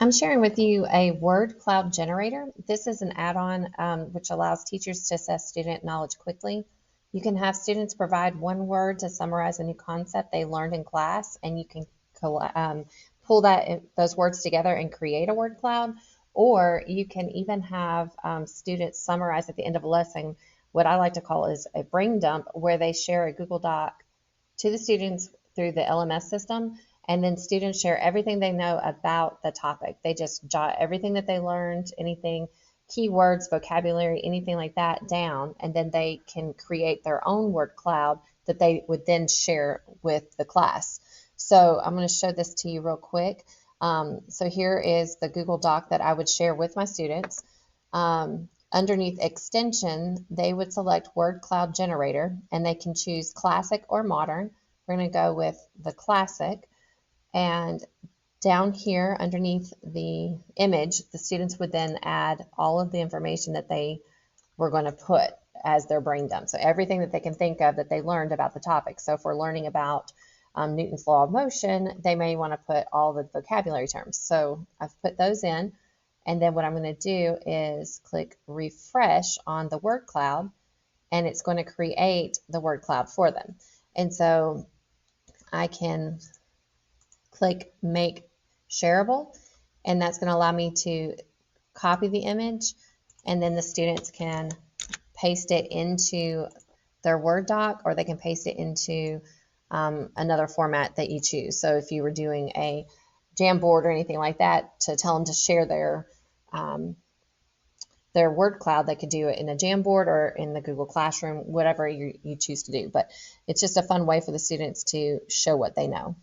I'm sharing with you a word cloud generator. This is an add-on which allows teachers to assess student knowledge quickly. You can have students provide one word to summarize a new concept they learned in class, and you can pull those words together and create a word cloud. Or you can even have students summarize at the end of a lesson what I like to call is a brain dump, where they share a Google Doc to the students through the LMS system, and then students share everything they know about the topic. They just jot everything that they learned, anything, keywords, vocabulary, anything like that down, and then they can create their own word cloud that they would then share with the class. So I'm going to show this to you real quick. So here is the Google Doc that I would share with my students. Underneath extension, they would select word cloud generator, and they can choose classic or modern. We're going to go with the classic. And down here underneath the image, the students would then add all of the information that they were going to put as their brain dump. So everything that they can think of that they learned about the topic. So if we're learning about Newton's law of motion, they may want to put all the vocabulary terms. So I've put those in. And then what I'm going to do is click refresh on the word cloud, and it's going to create the word cloud for them. And so I can click make shareable, and that's going to allow me to copy the image, and then the students can paste it into their Word doc, or they can paste it into another format that you choose. So if you were doing a Jamboard or anything like that, to tell them to share their word cloud, they could do it in a Jamboard or in the Google Classroom, whatever you choose to do. But it's just a fun way for the students to show what they know.